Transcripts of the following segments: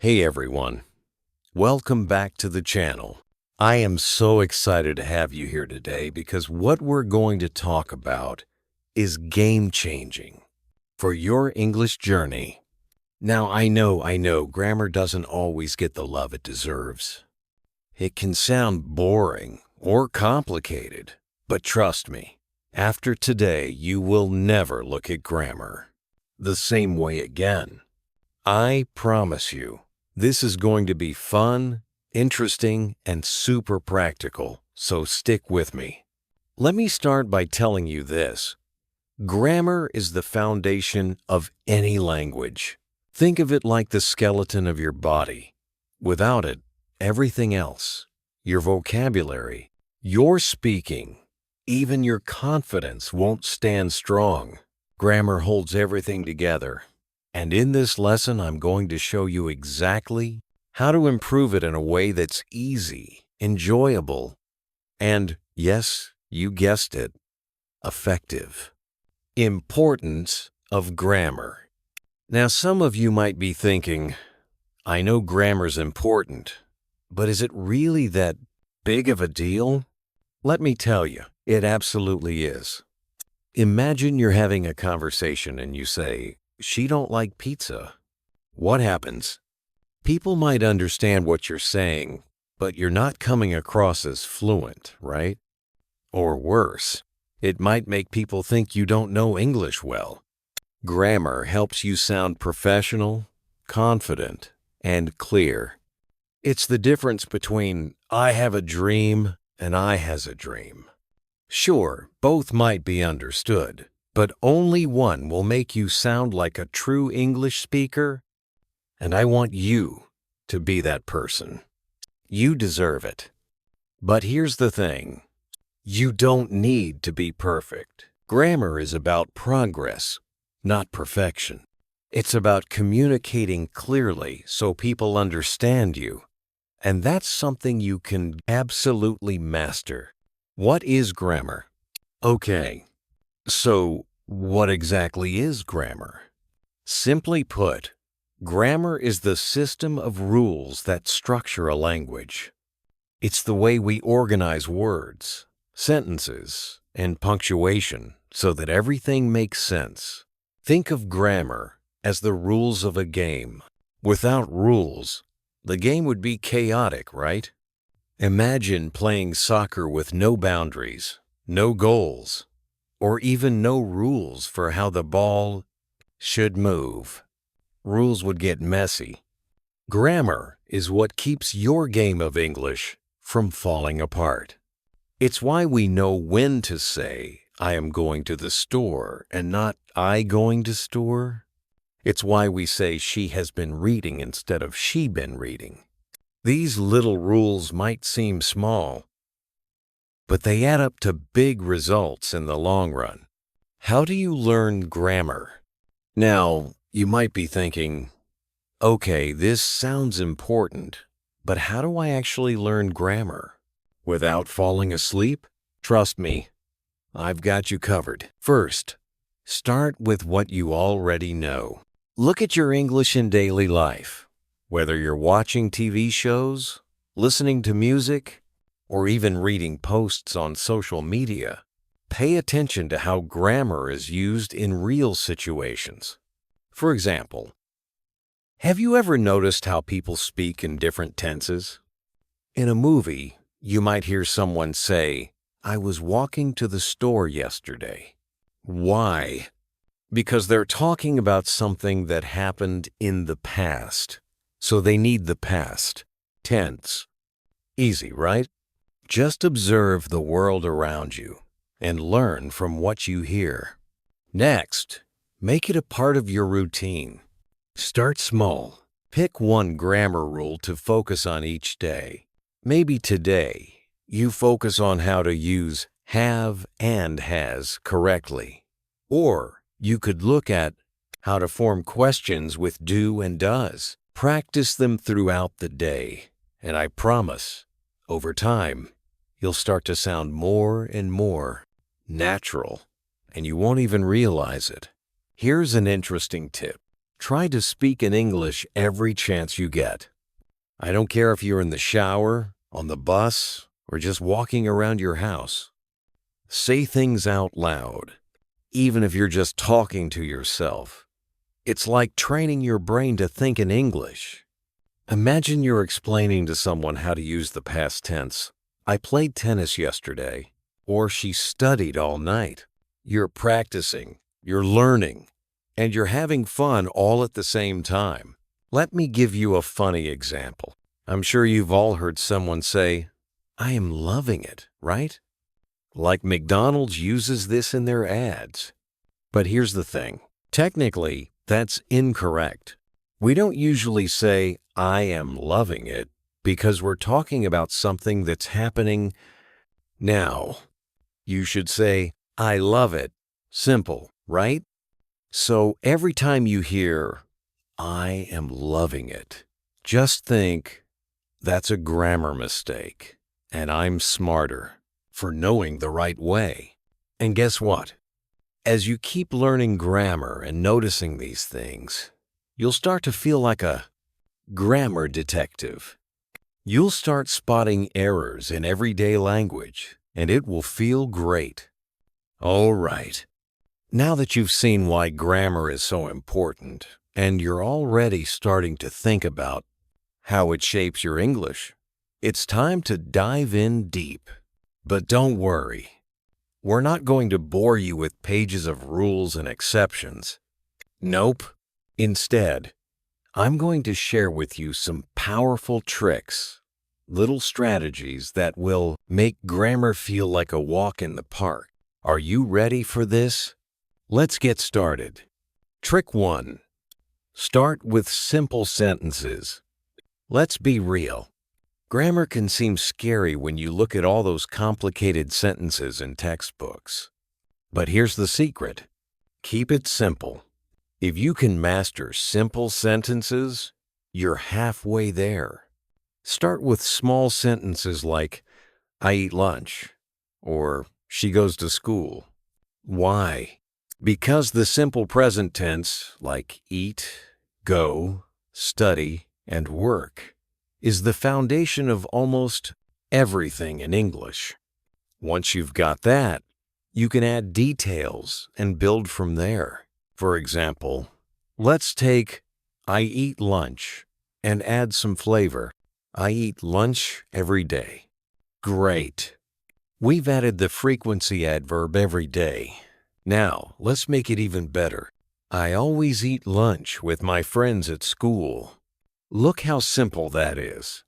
Hey everyone, welcome back to the channel. I am so excited to have you here today because what we're going to talk about is game-changing for your English journey. Now I know grammar doesn't always get the love it deserves. It can sound boring or complicated, but trust me, after today you will never look at grammar the same way again. I promise you. This is going to be fun, interesting, and super practical, so stick with me. Let me start by telling you this. Grammar is the foundation of any language. Think of it like the skeleton of your body. Without it, everything else, your vocabulary, your speaking, even your confidence won't stand strong. Grammar holds everything together. And in this lesson, I'm going to show you exactly how to improve it in a way that's easy, enjoyable, and, yes, you guessed it, effective. Importance of grammar. Now, some of you might be thinking, I know grammar's important, but is it really that big of a deal? Let me tell you, it absolutely is. Imagine you're having a conversation and you say, "She don't like pizza." What happens? People might understand what you're saying, but you're not coming across as fluent, right? Or worse, it might make people think you don't know English well. Grammar helps you sound professional, confident, and clear. It's the difference between "I have a dream" and "I has a dream." Sure, both might be understood, but only one will make you sound like a true English speaker, and I want you to be that person. You deserve it. But here's the thing. You don't need to be perfect. Grammar is about progress, not perfection. It's about communicating clearly so people understand you, and that's something you can absolutely master. What is grammar? Okay. So, what exactly is grammar? Simply put, grammar is the system of rules that structure a language. It's the way we organize words, sentences, and punctuation so that everything makes sense. Think of grammar as the rules of a game. Without rules, the game would be chaotic, right? Imagine playing soccer with no boundaries, no goals, or even no rules for how the ball should move. Rules would get messy. Grammar is what keeps your game of English from falling apart. It's why we know when to say, "I am going to the store," and not "I going to store." It's why we say "she has been reading" instead of "she been reading." These little rules might seem small, but they add up to big results in the long run. How do you learn grammar? Now, you might be thinking, okay, this sounds important, but how do I actually learn grammar? Without falling asleep? Trust me, I've got you covered. First, start with what you already know. Look at your English in daily life. Whether you're watching TV shows, listening to music, or even reading posts on social media, pay attention to how grammar is used in real situations. For example, have you ever noticed how people speak in different tenses? In a movie, you might hear someone say, "I was walking to the store yesterday." Why? Because they're talking about something that happened in the past, so they need the past tense. Easy, right? Just observe the world around you and learn from what you hear. Next, make it a part of your routine. Start small. Pick one grammar rule to focus on each day. Maybe today, you focus on how to use have and has correctly. Or you could look at how to form questions with do and does. Practice them throughout the day, and I promise, over time, you'll start to sound more and more natural, and you won't even realize it. Here's an interesting tip. Try to speak in English every chance you get. I don't care if you're in the shower, on the bus, or just walking around your house. Say things out loud, even if you're just talking to yourself. It's like training your brain to think in English. Imagine you're explaining to someone how to use the past tense. I played tennis yesterday, or she studied all night. You're practicing, you're learning, and you're having fun all at the same time. Let me give you a funny example. I'm sure you've all heard someone say, "I am loving it," right? Like McDonald's uses this in their ads. But here's the thing. Technically, that's incorrect. We don't usually say, "I am loving it," because we're talking about something that's happening now. You should say, "I love it." Simple, right? So every time you hear, "I am loving it," just think, that's a grammar mistake, and I'm smarter for knowing the right way. And guess what? As you keep learning grammar and noticing these things, you'll start to feel like a grammar detective. You'll start spotting errors in everyday language, and it will feel great. All right. Now that you've seen why grammar is so important, and you're already starting to think about how it shapes your English, it's time to dive in deep. But don't worry. We're not going to bore you with pages of rules and exceptions. Nope. Instead, I'm going to share with you some powerful tricks, little strategies that will make grammar feel like a walk in the park. Are you ready for this? Let's get started. Trick 1. Start with simple sentences. Let's be real. Grammar can seem scary when you look at all those complicated sentences in textbooks. But here's the secret. Keep it simple. If you can master simple sentences, you're halfway there. Start with small sentences like, "I eat lunch," or "She goes to school." Why? Because the simple present tense, like eat, go, study, and work, is the foundation of almost everything in English. Once you've got that, you can add details and build from there. For example, let's take "I eat lunch" and add some flavor. I eat lunch every day. Great. We've added the frequency adverb every day. Now, let's make it even better. I always eat lunch with my friends at school. Look how simple that is.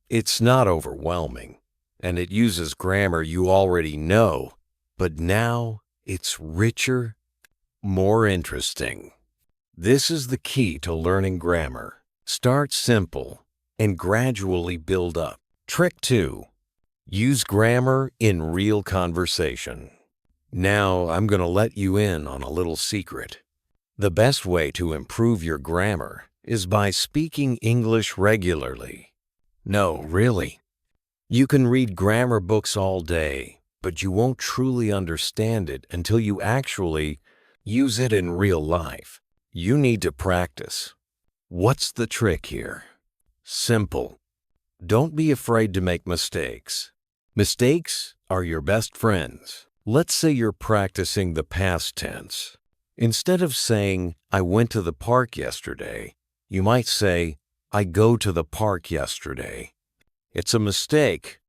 It's not overwhelming, and it uses grammar you already know, but now it's richer, more interesting. This is the key to learning grammar. Start simple and gradually build up. Trick 2. Use grammar in real conversation. Now I'm going to let you in on a little secret. The best way to improve your grammar is by speaking English regularly. No, really. You can read grammar books all day, but you won't truly understand it until you actually use it in real life. You need to practice. What's the trick here? Simple. Don't be afraid to make mistakes. Mistakes are your best friends. Let's say you're practicing the past tense. Instead of saying, "I went to the park yesterday," you might say, "I go to the park yesterday." It's a mistake,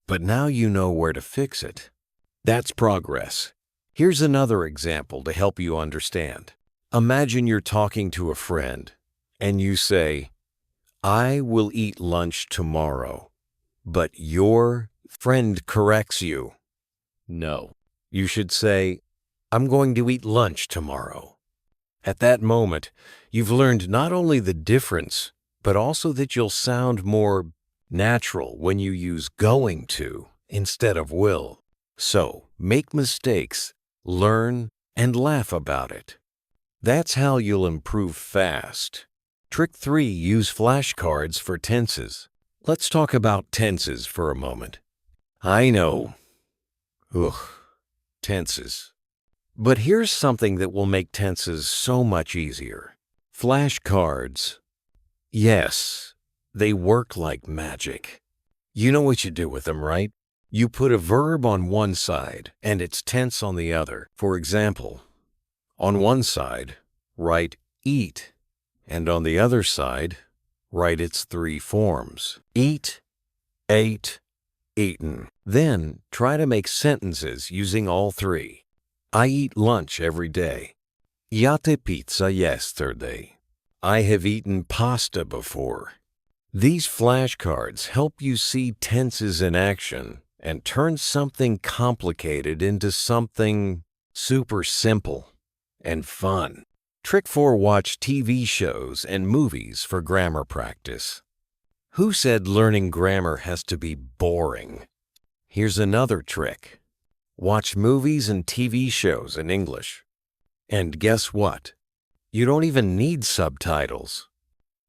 but now you know where to fix it. That's progress. Here's another example to help you understand. Imagine you're talking to a friend, and you say, "I will eat lunch tomorrow," but your friend corrects you. No, you should say, "I'm going to eat lunch tomorrow." At that moment, you've learned not only the difference, but also that you'll sound more natural when you use going to instead of will. So, make mistakes, learn, and laugh about it. That's how you'll improve fast. Trick 3. Use flashcards for tenses. Let's talk about tenses for a moment. I know. Ugh, tenses. But here's something that will make tenses so much easier. Flashcards. Yes, they work like magic. You know what you do with them, right? You put a verb on one side and its tense on the other. For example, on one side, write eat, and on the other side, write its three forms. Eat, ate, eaten. Then try to make sentences using all three. I eat lunch every day. I ate pizza yesterday. I have eaten pasta before. These flashcards help you see tenses in action and turn something complicated into something super simple and fun. Trick 4. Watch TV shows and movies for grammar practice. Who said learning grammar has to be boring? Here's another trick. Watch movies and TV shows in English. And guess what? You don't even need subtitles.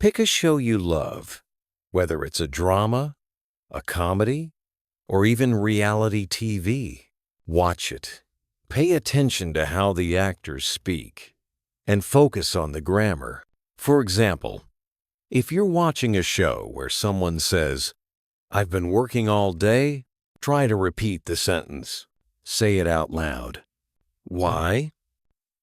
Pick a show you love, whether it's a drama, a comedy, or even reality TV. Watch it. Pay attention to how the actors speak and focus on the grammar. For example, if you're watching a show where someone says, "I've been working all day," try to repeat the sentence. Say it out loud. Why?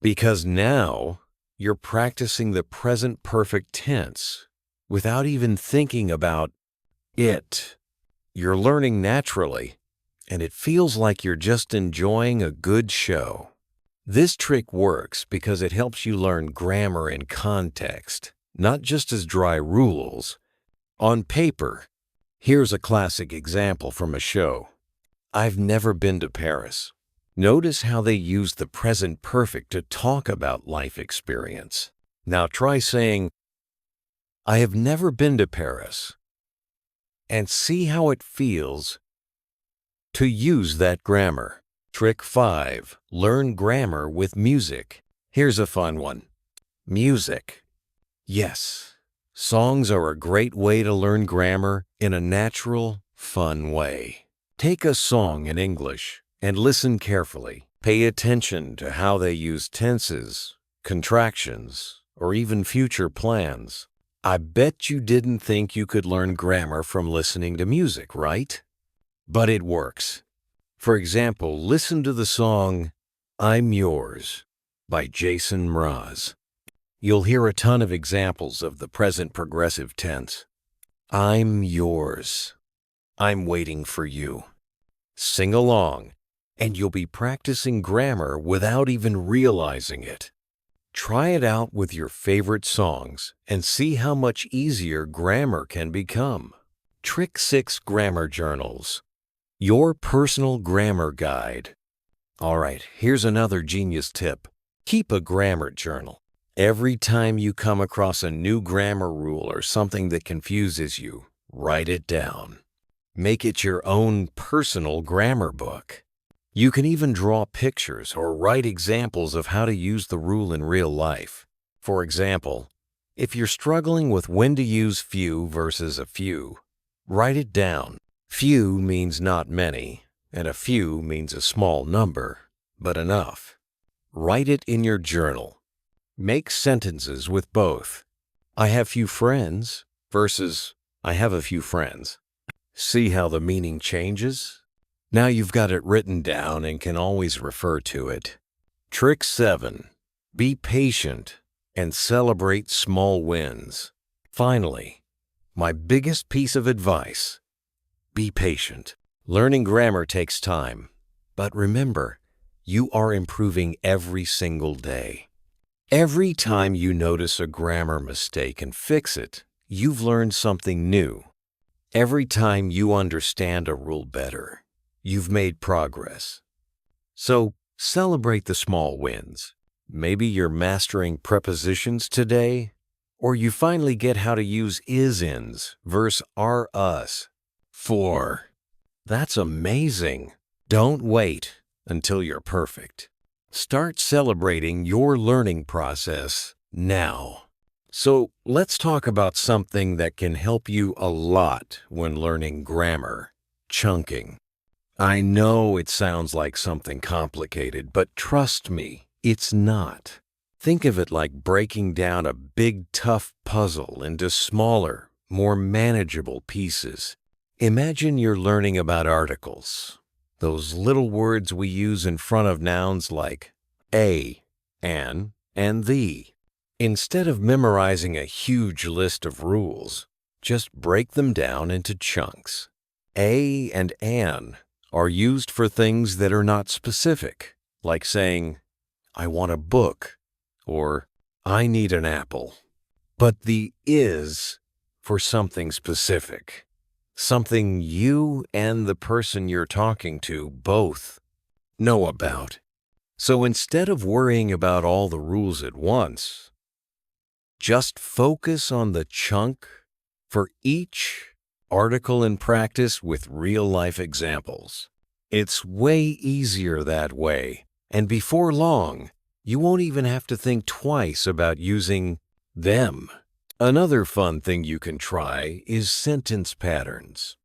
Because now you're practicing the present perfect tense without even thinking about it. You're learning naturally, and it feels like you're just enjoying a good show. This trick works because it helps you learn grammar in context, not just as dry rules. On paper, here's a classic example from a show. I've never been to Paris. Notice how they use the present perfect to talk about life experience. Now try saying, I have never been to Paris, and see how it feels to use that grammar. Trick 5. Learn grammar with music. Here's a fun one. Music. Yes, songs are a great way to learn grammar in a natural, fun way. Take a song in English and listen carefully. Pay attention to how they use tenses, contractions, or even future plans. I bet you didn't think you could learn grammar from listening to music, right? But it works. For example, listen to the song I'm Yours by Jason Mraz. You'll hear a ton of examples of the present progressive tense. I'm yours. I'm waiting for you. Sing along, and you'll be practicing grammar without even realizing it. Try it out with your favorite songs and see how much easier grammar can become. Trick 6. Grammar journals. Your personal grammar guide. All right, here's another genius tip. Keep a grammar journal. Every time you come across a new grammar rule or something that confuses you, write it down. Make it your own personal grammar book. You can even draw pictures or write examples of how to use the rule in real life. For example, if you're struggling with when to use few versus a few, write it down. Few means not many, and a few means a small number, but enough. Write it in your journal. Make sentences with both. I have few friends versus I have a few friends. See how the meaning changes? Now you've got it written down and can always refer to it. Trick 7. Be patient and celebrate small wins. Finally, my biggest piece of advice. Be patient. Learning grammar takes time, but remember, you are improving every single day. Every time you notice a grammar mistake and fix it, you've learned something new. Every time you understand a rule better, you've made progress. So celebrate the small wins. Maybe you're mastering prepositions today, or you finally get how to use is-ins versus are-us. 4. That's amazing. Don't wait until you're perfect. Start celebrating your learning process now. So let's talk about something that can help you a lot when learning grammar: chunking. I know it sounds like something complicated, but trust me, it's not. Think of it like breaking down a big, tough puzzle into smaller, more manageable pieces. Imagine you're learning about articles, those little words we use in front of nouns like a, an, and the. Instead of memorizing a huge list of rules, just break them down into chunks. A and an are used for things that are not specific, like saying, I want a book, or I need an apple. But the is for something specific, something you and the person you're talking to both know about. So instead of worrying about all the rules at once, just focus on the chunk for each article and practice with real-life examples. It's way easier that way, and before long, you won't even have to think twice about using them. Another fun thing you can try is sentence patterns.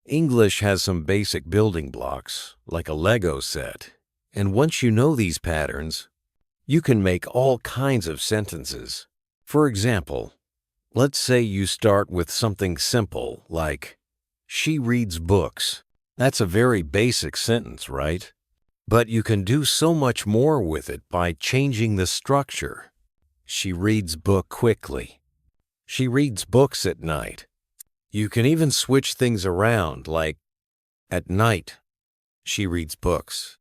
English has some basic building blocks, like a Lego set, and once you know these patterns, you can make all kinds of sentences. For example, let's say you start with something simple like, she reads books. That's a very basic sentence, right? But you can do so much more with it by changing the structure. She reads book quickly. She reads books at night. You can even switch things around, like, at night, she reads books.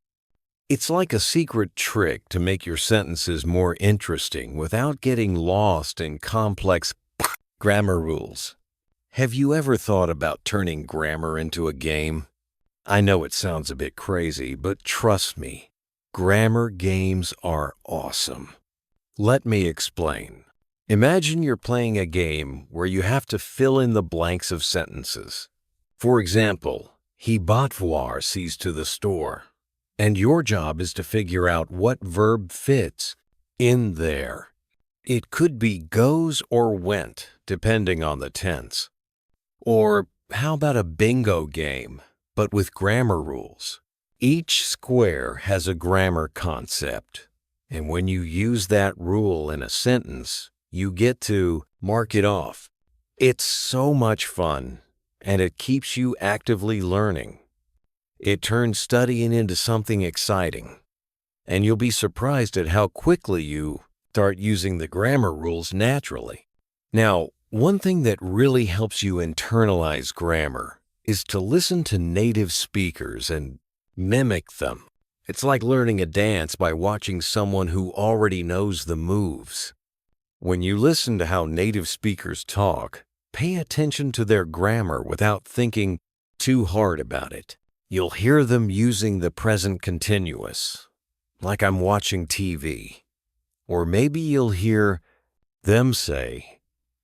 It's like a secret trick to make your sentences more interesting without getting lost in complex grammar rules. Have you ever thought about turning grammar into a game? I know it sounds a bit crazy, but trust me, grammar games are awesome. Let me explain. Imagine you're playing a game where you have to fill in the blanks of sentences. For example, he bought voices to the store, and your job is to figure out what verb fits in there. It could be goes or went, depending on the tense. Or how about a bingo game, but with grammar rules? Each square has a grammar concept, and when you use that rule in a sentence, you get to mark it off. It's so much fun, and it keeps you actively learning. It turns studying into something exciting, and you'll be surprised at how quickly you start using the grammar rules naturally. Now, one thing that really helps you internalize grammar is to listen to native speakers and mimic them. It's like learning a dance by watching someone who already knows the moves. When you listen to how native speakers talk, pay attention to their grammar without thinking too hard about it. You'll hear them using the present continuous, like I'm watching TV. Or maybe you'll hear them say,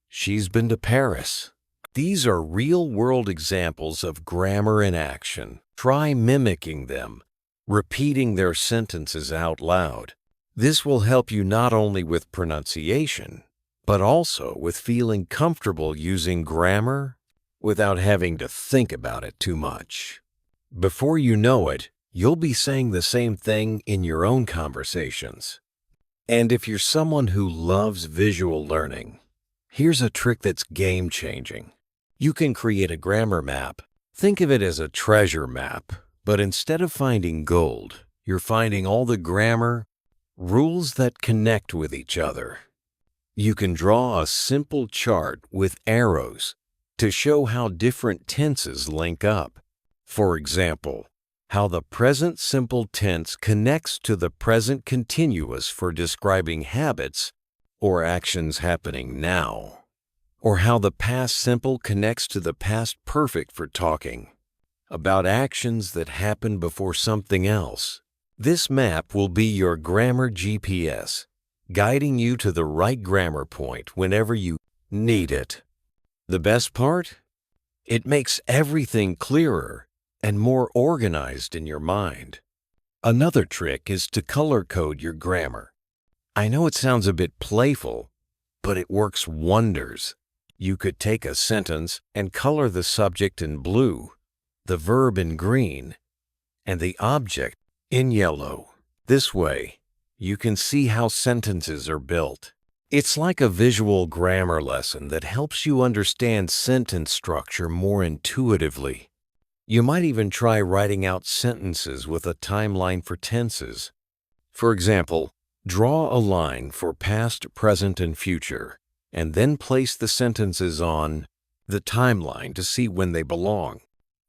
she's been to Paris. These are real-world examples of grammar in action. Try mimicking them, repeating their sentences out loud. This will help you not only with pronunciation, but also with feeling comfortable using grammar without having to think about it too much. Before you know it, you'll be saying the same thing in your own conversations. And if you're someone who loves visual learning, here's a trick that's game-changing. You can create a grammar map. Think of it as a treasure map, but instead of finding gold, you're finding all the grammar rules that connect with each other. You can draw a simple chart with arrows to show how different tenses link up. For example, how the present simple tense connects to the present continuous for describing habits or actions happening now, or how the past simple connects to the past perfect for talking about actions that happened before something else. This map will be your grammar GPS, guiding you to the right grammar point whenever you need it. The best part? It makes everything clearer and more organized in your mind. Another trick is to color code your grammar. I know it sounds a bit playful, but it works wonders. You could take a sentence and color the subject in blue, the verb in green, and the object in yellow. This way, you can see how sentences are built. It's like a visual grammar lesson that helps you understand sentence structure more intuitively. You might even try writing out sentences with a timeline for tenses. For example, draw a line for past, present, and future, and then place the sentences on the timeline to see when they belong.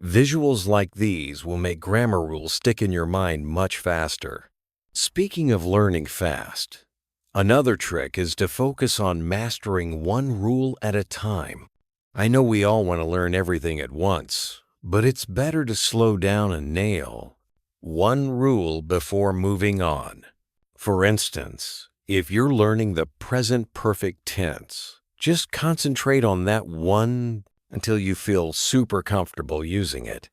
Visuals like these will make grammar rules stick in your mind much faster. Speaking of learning fast, another trick is to focus on mastering one rule at a time. I know we all want to learn everything at once, but it's better to slow down and nail one rule before moving on. For instance, if you're learning the present perfect tense, just concentrate on that one until you feel super comfortable using it.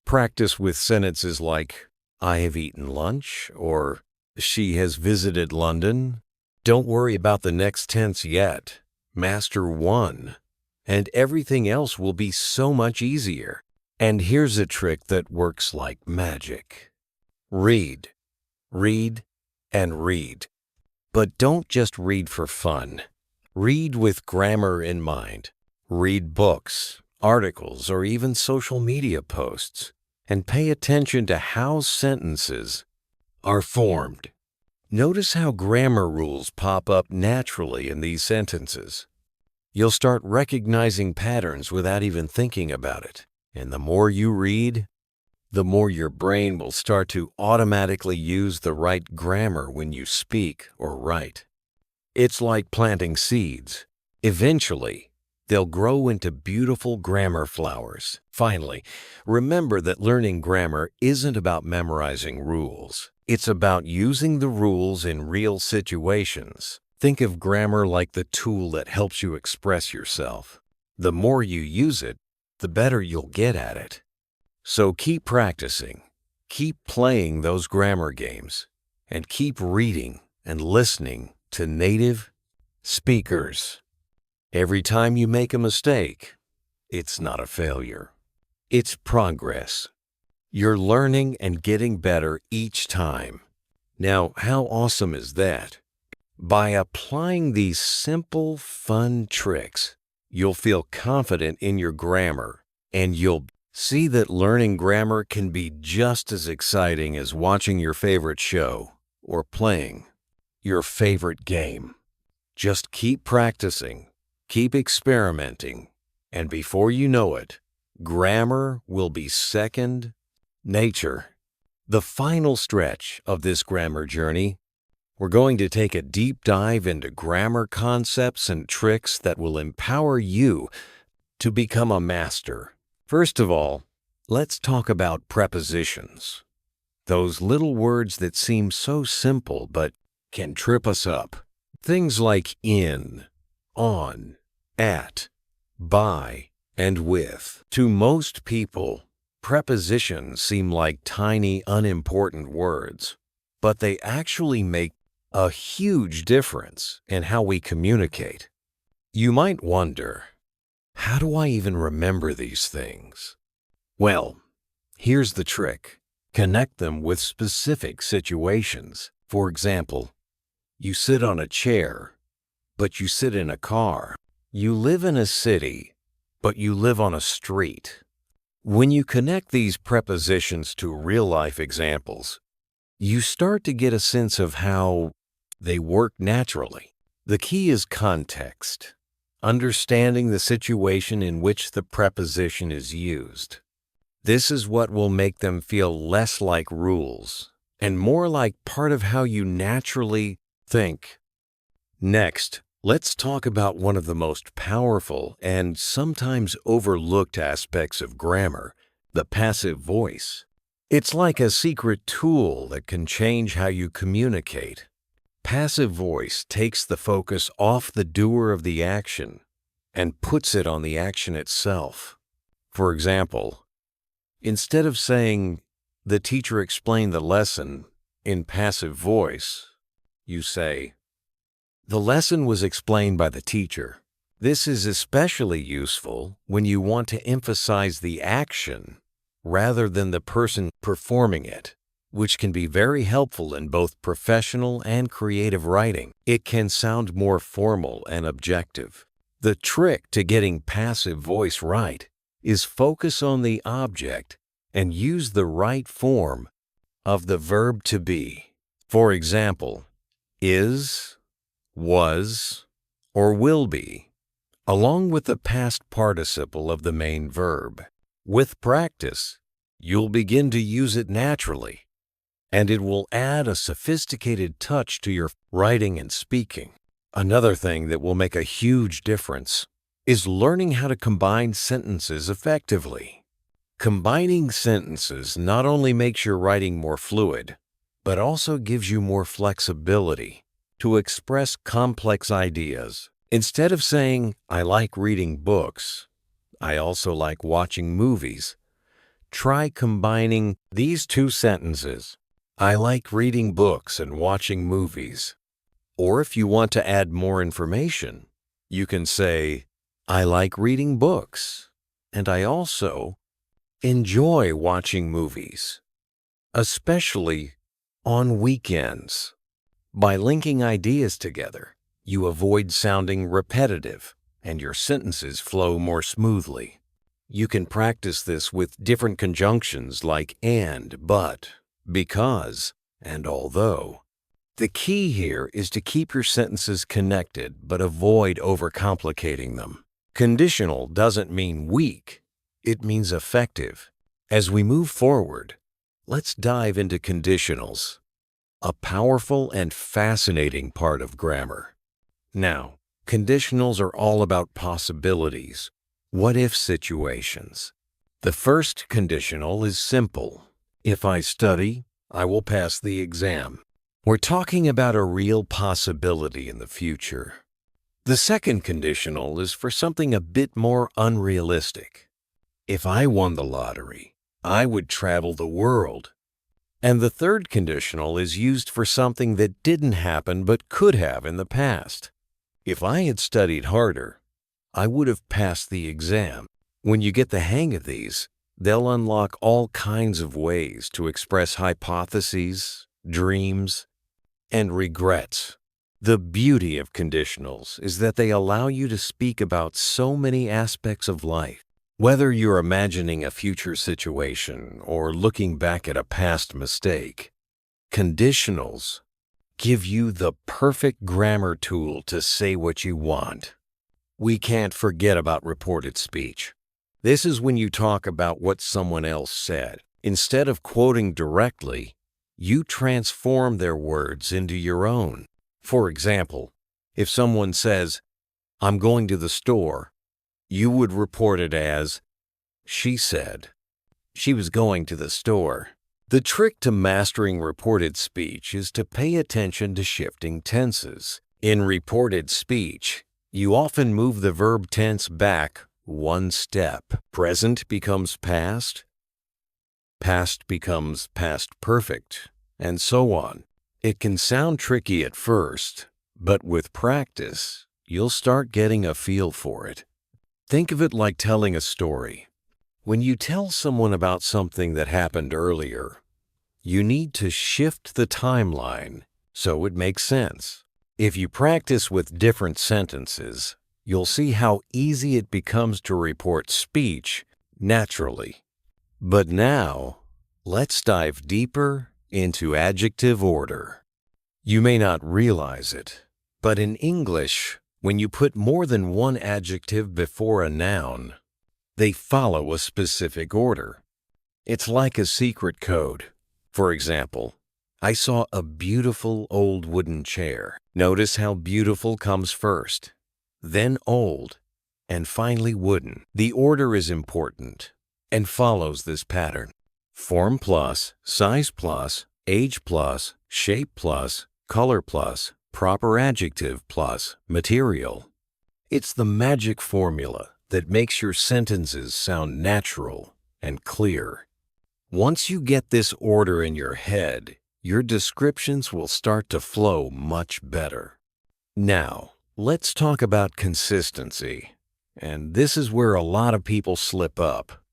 Practice with sentences like, I have eaten lunch, or she has visited London. Don't worry about the next tense yet. Master one, and everything else will be so much easier. And here's a trick that works like magic. Read, read, and read. But don't just read for fun. Read with grammar in mind. Read books, articles, or even social media posts, and pay attention to how sentences are formed. Notice how grammar rules pop up naturally in these sentences. You'll start recognizing patterns without even thinking about it. And the more you read, the more your brain will start to automatically use the right grammar when you speak or write. It's like planting seeds. Eventually, they'll grow into beautiful grammar flowers. Finally, remember that learning grammar isn't about memorizing rules. It's about using the rules in real situations. Think of grammar like the tool that helps you express yourself. The more you use it, the better you'll get at it. So keep practicing, keep playing those grammar games, and keep reading and listening to native speakers. Every time you make a mistake, it's not a failure. It's progress. You're learning and getting better each time. Now, how awesome is that? By applying these simple, fun tricks, you'll feel confident in your grammar, and you'll see that learning grammar can be just as exciting as watching your favorite show or playing your favorite game. Just keep practicing, keep experimenting, and before you know it, grammar will be second nature. The final stretch of this grammar journey, we're going to take a deep dive into grammar concepts and tricks that will empower you to become a master. First of all, let's talk about prepositions. Those little words that seem so simple but can trip us up. Things like in, on, at, by, and with. To most people, prepositions seem like tiny, unimportant words, but they actually make a huge difference in how we communicate. You might wonder, how do I even remember these things? Well, here's the trick. Connect them with specific situations. For example, you sit on a chair, but you sit in a car. You live in a city, but you live on a street. When you connect these prepositions to real-life examples, you start to get a sense of how they work naturally. The key is context, understanding the situation in which the preposition is used. This is what will make them feel less like rules and more like part of how you naturally think. Next, let's talk about one of the most powerful and sometimes overlooked aspects of grammar, the passive voice. It's like a secret tool that can change how you communicate. Passive voice takes the focus off the doer of the action and puts it on the action itself. For example, instead of saying, "The teacher explained the lesson," in passive voice, you say, "The lesson was explained by the teacher." This is especially useful when you want to emphasize the action rather than the person performing it. which can be very helpful in both professional and creative writing. It can sound more formal and objective. The trick to getting passive voice right is focus on the object and use the right form of the verb to be. For example, is, was, or will be, along with the past participle of the main verb. With practice, you'll begin to use it naturally, and it will add a sophisticated touch to your writing and speaking. Another thing that will make a huge difference is learning how to combine sentences effectively. Combining sentences not only makes your writing more fluid, but also gives you more flexibility to express complex ideas. Instead of saying, "I like reading books," "I also like watching movies," try combining these two sentences. "I like reading books and watching movies." Or if you want to add more information, you can say, "I like reading books, and I also enjoy watching movies, especially on weekends." By linking ideas together, you avoid sounding repetitive and your sentences flow more smoothly. You can practice this with different conjunctions like and, but, because, and although. The key here is to keep your sentences connected but avoid overcomplicating them. Conditional doesn't mean weak, it means effective. As we move forward, let's dive into conditionals, a powerful and fascinating part of grammar. Now, conditionals are all about possibilities, what-if situations. The first conditional is simple. If I study, I will pass the exam. We're talking about a real possibility in the future. The second conditional is for something a bit more unrealistic. If I won the lottery, I would travel the world. And the third conditional is used for something that didn't happen but could have in the past. If I had studied harder, I would have passed the exam. When you get the hang of these, they'll unlock all kinds of ways to express hypotheses, dreams, and regrets. The beauty of conditionals is that they allow you to speak about so many aspects of life. Whether you're imagining a future situation or looking back at a past mistake, conditionals give you the perfect grammar tool to say what you want. We can't forget about reported speech. This is when you talk about what someone else said. Instead of quoting directly, you transform their words into your own. For example, if someone says, "I'm going to the store," you would report it as, "She said she was going to the store." The trick to mastering reported speech is to pay attention to shifting tenses. In reported speech, you often move the verb tense back one step. Present becomes past, past becomes past perfect, and so on. It can sound tricky at first, but with practice, you'll start getting a feel for it. Think of it like telling a story. When you tell someone about something that happened earlier, you need to shift the timeline so it makes sense. If you practice with different sentences, you'll see how easy it becomes to report speech naturally. But now, let's dive deeper into adjective order. You may not realize it, but in English, when you put more than one adjective before a noun, they follow a specific order. It's like a secret code. For example, I saw a beautiful old wooden chair. Notice how beautiful comes first, then old, and finally wooden. The order is important and follows this pattern. Form plus, size plus, age plus, shape plus, color plus, proper adjective plus, material. It's the magic formula that makes your sentences sound natural and clear. Once you get this order in your head, your descriptions will start to flow much better. Now, let's talk about consistency. And this is where a lot of people slip up.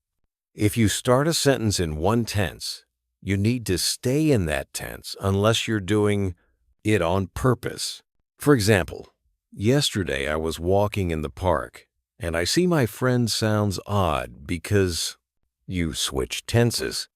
If you start a sentence in one tense, You need to stay in that tense unless you're doing it on purpose. For example, yesterday I was walking in the park and I see my friend sounds odd because you switch tenses.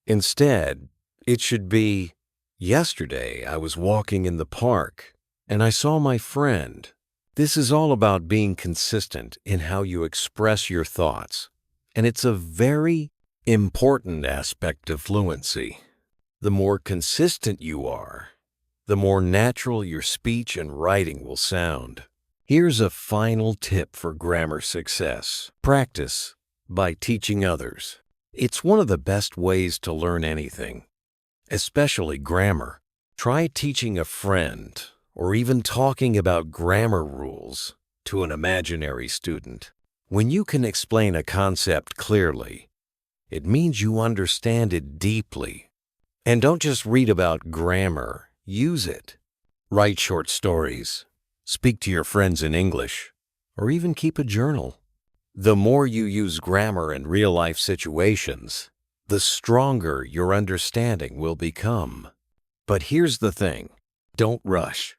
Instead, it should be, yesterday I was walking in the park and I saw my friend. This is all about being consistent in how you express your thoughts, and it's a very important aspect of fluency. The more consistent you are, the more natural your speech and writing will sound. Here's a final tip for grammar success. Practice by teaching others. It's one of the best ways to learn anything, especially grammar. Try teaching a friend or even talking about grammar rules to an imaginary student. When you can explain a concept clearly, it means you understand it deeply. And don't just read about grammar, use it. Write short stories, speak to your friends in English, or even keep a journal. The more you use grammar in real-life situations, the stronger your understanding will become. But here's the thing, don't rush.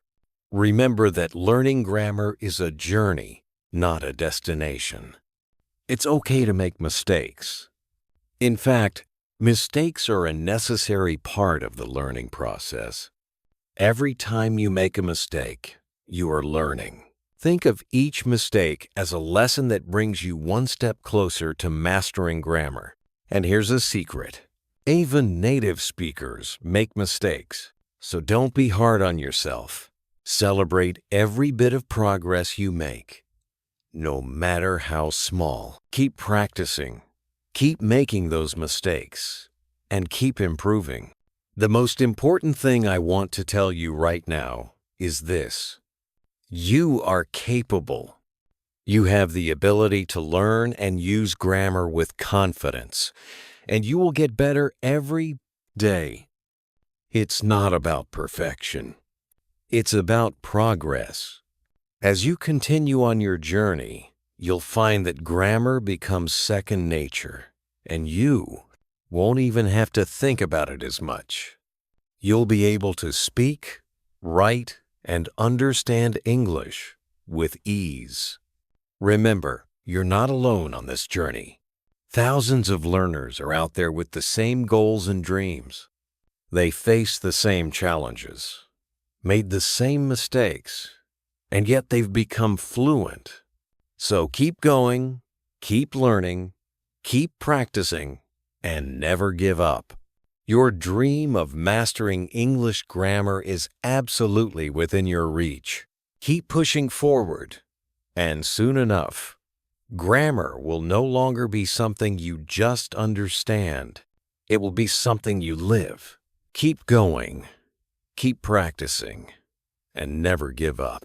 Remember that learning grammar is a journey, not a destination. It's okay to make mistakes. In fact, mistakes are a necessary part of the learning process. Every time you make a mistake, you are learning. Think of each mistake as a lesson that brings you one step closer to mastering grammar. And here's a secret. Even native speakers make mistakes, so don't be hard on yourself. Celebrate every bit of progress you make, no matter how small. Keep practicing, keep making those mistakes, and keep improving. The most important thing I want to tell you right now is this. You are capable. You have the ability to learn and use grammar with confidence, and you will get better every day. It's not about perfection. It's about progress. As you continue on your journey, you'll find that grammar becomes second nature, and you won't even have to think about it as much. You'll be able to speak, write, and understand English with ease. Remember, you're not alone on this journey. Thousands of learners are out there with the same goals and dreams. They face the same challenges, made the same mistakes, and yet they've become fluent. So keep going, keep learning, keep practicing, and never give up. Your dream of mastering English grammar is absolutely within your reach. Keep pushing forward, and soon enough, grammar will no longer be something you just understand. It will be something you live. Keep going, keep practicing, and never give up.